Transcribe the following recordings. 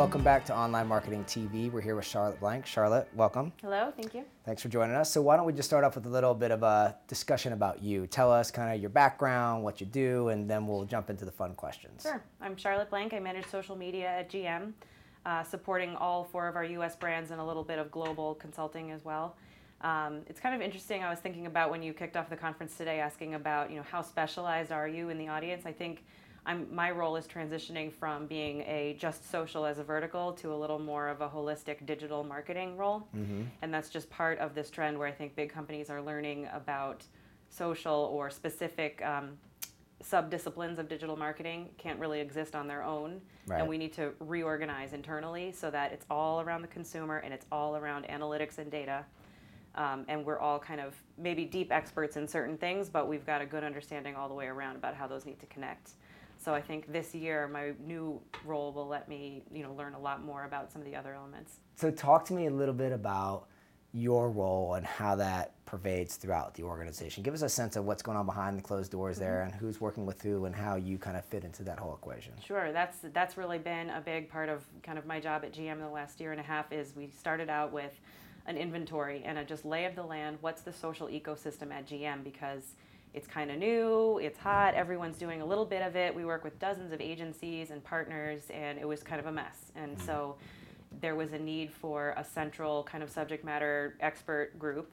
Welcome back to Online Marketing TV. We're here with Charlotte Blank. Charlotte, welcome. Hello, thank you. Thanks for joining us. So why don't we just start off with a little bit of a discussion about you. Tell us kind of your background, what you do, and then we'll jump into the fun questions. Sure. I'm Charlotte Blank. I manage social media at GM, supporting all 4 of our U.S. brands and a little bit of global consulting as well. It's kind of interesting. I was thinking about when you kicked off the conference today, asking about how specialized are you in the audience. I think my role is transitioning from being a just social as a vertical to a little more of a holistic digital marketing role. Mm-hmm. And that's just part of this trend where I think big companies are learning about social or specific sub-disciplines of digital marketing can't really exist on their own. Right. And we need to reorganize internally so that it's all around the consumer and it's all around analytics and data. And we're all kind of maybe deep experts in certain things, but we've got a good understanding all the way around about how those need to connect. So I think this year my new role will let me, learn a lot more about some of the other elements. So talk to me a little bit about your role and how that pervades throughout the organization. Give us a sense of what's going on behind the closed doors there and who's working with who and how you kind of fit into that whole equation. Sure, that's really been a big part of kind of my job at GM in the last year and a half. Is we started out with an inventory and a just lay of the land. What's the social ecosystem at GM? Because it's kind of new, it's hot, everyone's doing a little bit of it. We work with dozens of agencies and partners, and it was kind of a mess. And so there was a need for a central kind of subject matter expert group,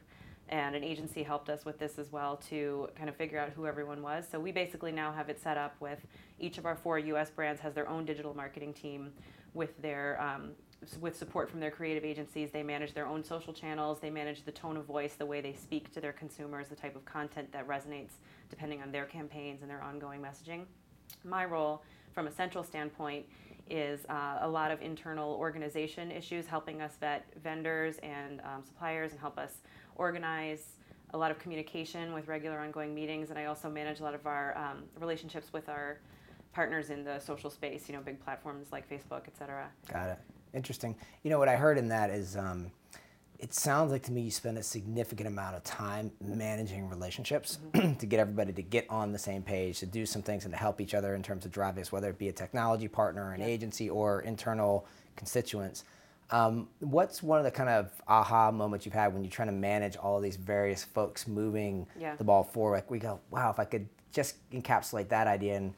and an agency helped us with this as well to kind of figure out who everyone was. So we basically now have it set up with each of our 4 US brands has their own digital marketing team with their with support from their creative agencies. They manage their own social channels, they manage the tone of voice, the way they speak to their consumers, the type of content that resonates depending on their campaigns and their ongoing messaging. My role from a central standpoint is a lot of internal organization issues, helping us vet vendors and suppliers and help us organize a lot of communication with regular ongoing meetings. And I also manage a lot of our relationships with our partners in the social space, big platforms like Facebook, et cetera. Got it. Interesting. What I heard in that is it sounds like to me you spend a significant amount of time managing relationships to get everybody to get on the same page, to do some things and to help each other in terms of drive this, whether it be a technology partner, an agency, or internal constituents. What's one of the kind of aha moments you've had when you're trying to manage all of these various folks moving the ball forward? Like we go, wow, if I could just encapsulate that idea and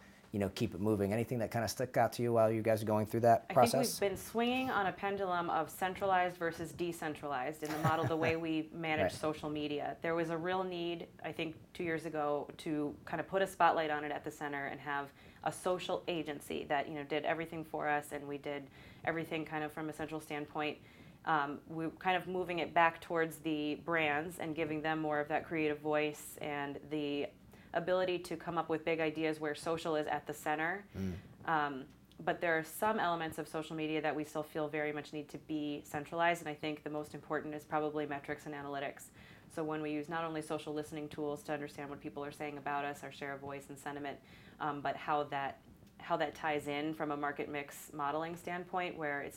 keep it moving. Anything that kind of stuck out to you while you guys are going through that process? I think we've been swinging on a pendulum of centralized versus decentralized in the model, the way we manage social media. There was a real need, I think 2 years ago, to kind of put a spotlight on it at the center and have a social agency that did everything for us, and we did everything kind of from a central standpoint. We're kind of moving it back towards the brands and giving them more of that creative voice and the ability to come up with big ideas where social is at the center. But there are some elements of social media that we still feel very much need to be centralized, and I think the most important is probably metrics and analytics. So when we use not only social listening tools to understand what people are saying about us, our share of voice and sentiment, but how that ties in from a market mix modeling standpoint, where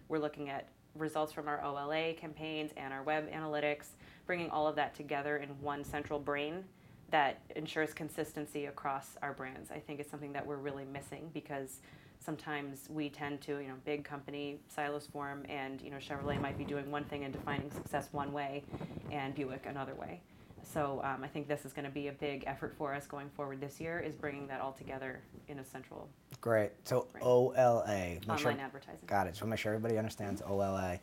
we're looking at results from our OLA campaigns and our web analytics, bringing all of that together in one central brain that ensures consistency across our brands. I think it's something that we're really missing, because sometimes we tend to, big company silos form, and Chevrolet might be doing one thing and defining success one way, and Buick another way. So I think this is going to be a big effort for us going forward this year, is bringing that all together in a central. Great. So brand. OLA. Online advertising. Got it. So make sure everybody understands OLA.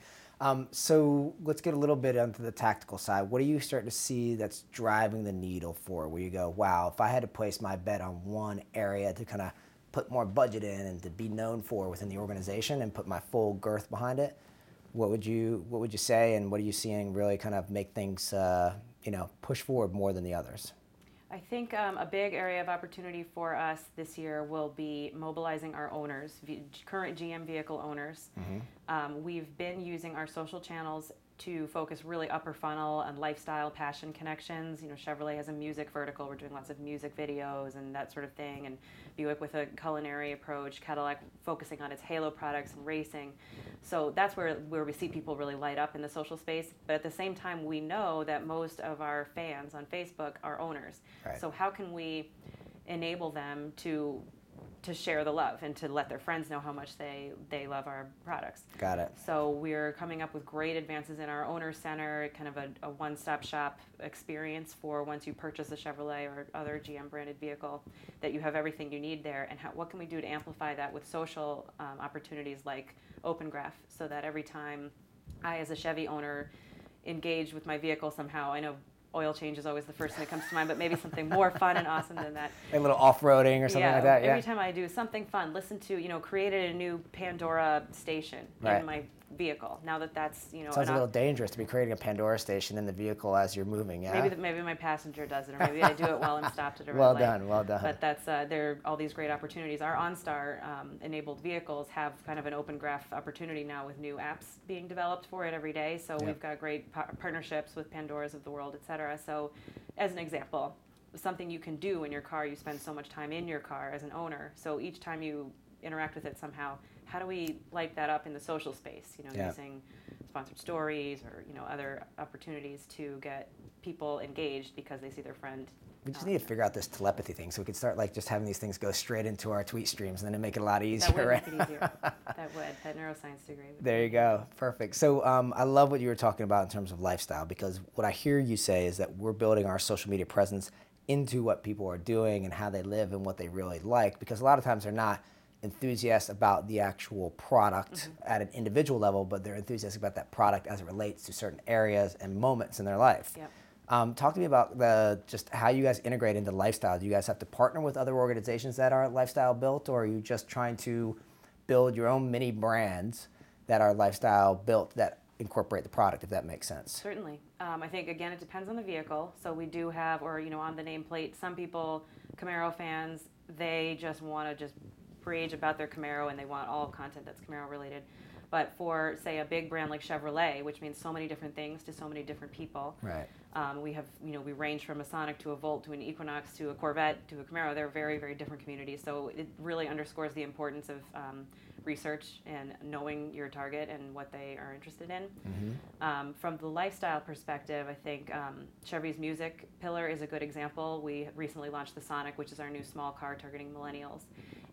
So let's get a little bit onto the tactical side. What are you starting to see that's driving the needle for where you go, wow, if I had to place my bet on one area to kind of put more budget in and to be known for within the organization and put my full girth behind it, what would you say, and what are you seeing really kind of make things push forward more than the others? I think a big area of opportunity for us this year will be mobilizing our owners, current GM vehicle owners. We've been using our social channels to focus really upper funnel on lifestyle, passion connections. Chevrolet has a music vertical. We're doing lots of music videos and that sort of thing. And Buick with a culinary approach, Cadillac focusing on its halo products and racing. So that's where we see people really light up in the social space. But at the same time, we know that most of our fans on Facebook are owners. Right. So how can we enable them to to share the love and to let their friends know how much they love our products. Got it. So we're coming up with great advances in our owner center, kind of a one-stop shop experience for once you purchase a Chevrolet or other GM branded vehicle, that you have everything you need there. And what can we do to amplify that with social opportunities like Open Graph, so that every time I, as a Chevy owner, engage with my vehicle somehow, I know oil change is always the first thing that comes to mind, but maybe something more fun and awesome than that. A little off-roading or something like that, yeah? Every time I do something fun, listen to, created a new Pandora station in my vehicle. Now that's, Sounds a little dangerous to be creating a Pandora station in the vehicle as you're moving, yeah? Maybe my passenger does it, or maybe I do it while I'm stopped at a red well light. Well done. But that's, there are all these great opportunities. Our OnStar enabled vehicles have kind of an Open Graph opportunity now with new apps being developed for it every day. So we've got great partnerships with Pandoras of the world, et cetera. So as an example, something you can do in your car, you spend so much time in your car as an owner. So each time you interact with it somehow, how do we light that up in the social space, using sponsored stories or, other opportunities to get people engaged because they see their friend. We just need to figure out this telepathy thing so we could start just having these things go straight into our tweet streams and then it'd make it a lot easier. That would make it easier. That neuroscience degree would. There you go. Perfect. So I love what you were talking about in terms of lifestyle, because what I hear you say is that we're building our social media presence into what people are doing and how they live and what they really like, because a lot of times they're not enthusiasts about the actual product at an individual level, but they're enthusiastic about that product as it relates to certain areas and moments in their life. Yep. Talk to me about just how you guys integrate into lifestyle. Do you guys have to partner with other organizations that are lifestyle built, or are you just trying to build your own mini brands that are lifestyle built that incorporate the product, if that makes sense? Certainly. I think, again, it depends on the vehicle. So we do have, or on the nameplate, some people, Camaro fans, they just want to just rage about their Camaro and they want all content that's Camaro related. But for, say, a big brand like Chevrolet, which means so many different things to so many different people, right? We have, we range from a Sonic to a Volt to an Equinox to a Corvette to a Camaro. They're very, very different communities. So it really underscores the importance of research and knowing your target and what they are interested in. From the lifestyle perspective, I think Chevy's music pillar is a good example. We recently launched the Sonic, which is our new small car targeting millennials.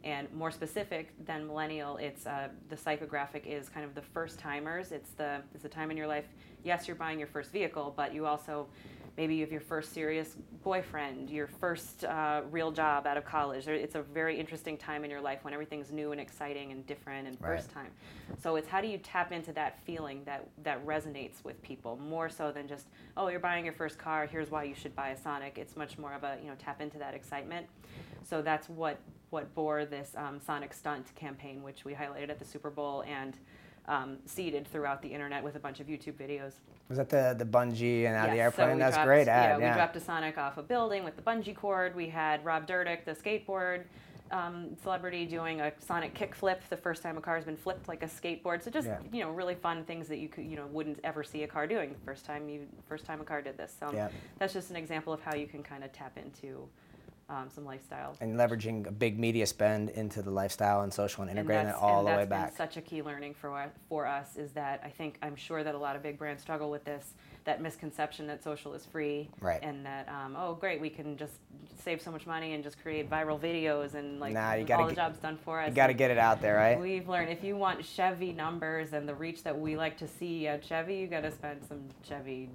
And more specific than millennial, it's the psychographic is kind of the first timers. It's the time in your life. Yes, you're buying your first vehicle, but you also maybe you have your first serious boyfriend, your first real job out of college. It's a very interesting time in your life when everything's new and exciting and different and first time. So it's how do you tap into that feeling that resonates with people more so than just, oh, you're buying your first car, here's why you should buy a Sonic. It's much more of a, tap into that excitement. So that's what bore this Sonic Stunt campaign, which we highlighted at the Super Bowl and seeded throughout the internet with a bunch of YouTube videos. Was that the bungee and out of the airplane? So That's a great ad. We dropped a Sonic off a building with the bungee cord. We had Rob Dyrdek, the skateboard celebrity, doing a Sonic kickflip the first time a car has been flipped like a skateboard. So just really fun things that you could wouldn't ever see a car doing the first time a car did this. So that's just an example of how you can kind of tap into some lifestyle. And leveraging a big media spend into the lifestyle and social and integrating it all the way back. That's been such a key learning for us is that I'm sure that a lot of big brands struggle with this, that misconception that social is free. Right. And that, oh, great, we can just save so much money and just create viral videos and all the jobs done for us. You got to get it out there, right? We've learned if you want Chevy numbers and the reach that we like to see at Chevy, you got to spend some Chevy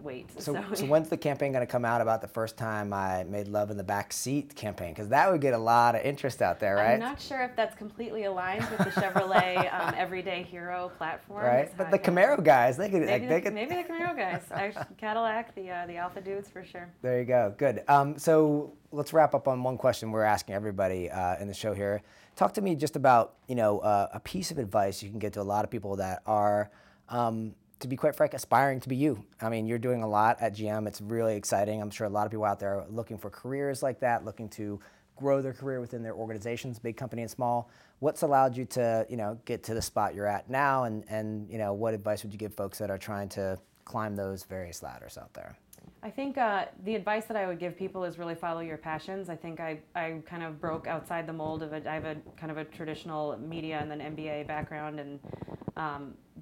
weight. So when's the campaign going to come out about the first time I made love in the back seat campaign? Because that would get a lot of interest out there, right? I'm not sure if that's completely aligned with the Chevrolet Everyday Hero platform. Right, but the Camaro guys, they could maybe the Camaro guys. Actually, Cadillac, the Alpha dudes for sure. There you go. Good. So let's wrap up on one question we're asking everybody in the show here. Talk to me just about a piece of advice you can give to a lot of people that are, to be quite frank, aspiring to be you. I mean, you're doing a lot at GM. It's really exciting. I'm sure a lot of people out there are looking for careers like that, looking to grow their career within their organizations, big company and small. What's allowed you to, get to the spot you're at now, and what advice would you give folks that are trying to climb those various ladders out there? I think the advice that I would give people is really follow your passions. I think I kind of broke outside the mold of I have a kind of a traditional media and then MBA background, and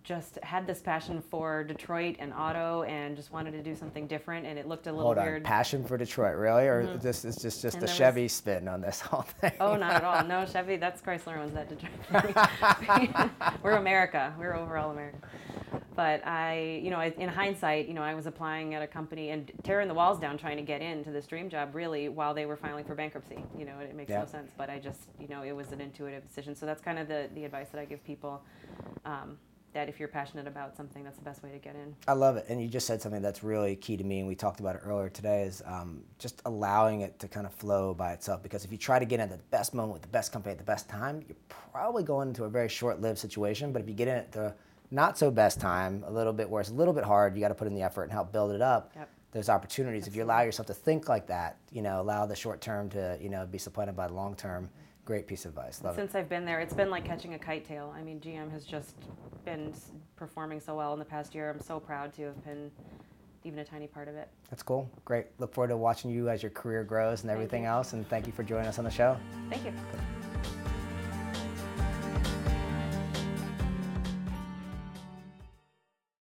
just had this passion for Detroit and auto and just wanted to do something different, and it looked a little Hold on, weird. passion for Detroit, really? Or this is just And the there Chevy spin on this whole thing? Oh, not at all. No, Chevy, that's Chrysler owns that Detroit. We're America. We're overall America. But in hindsight, I was applying at a company and tearing the walls down trying to get into this dream job really while they were filing for bankruptcy. It makes no sense, but I just, it was an intuitive decision. So that's kind of the advice that I give people, that if you're passionate about something, that's the best way to get in. I love it. And you just said something that's really key to me, and we talked about it earlier today, is just allowing it to kind of flow by itself. Because if you try to get in at the best moment with the best company at the best time, you're probably going into a very short-lived situation. But if you get in at the not so best time, a little bit where it's a little bit hard, you got to put in the effort and help build it up. Yep. There's opportunities. Absolutely. If you allow yourself to think like that, allow the short term to, be supplanted by the long term. Great piece of advice. Love Since I've been there, it's been like catching a kite tail. I mean, GM has just been performing so well in the past year. I'm so proud to have been even a tiny part of it. That's cool. Great. Look forward to watching you as your career grows and everything else. And thank you for joining us on the show. Thank you.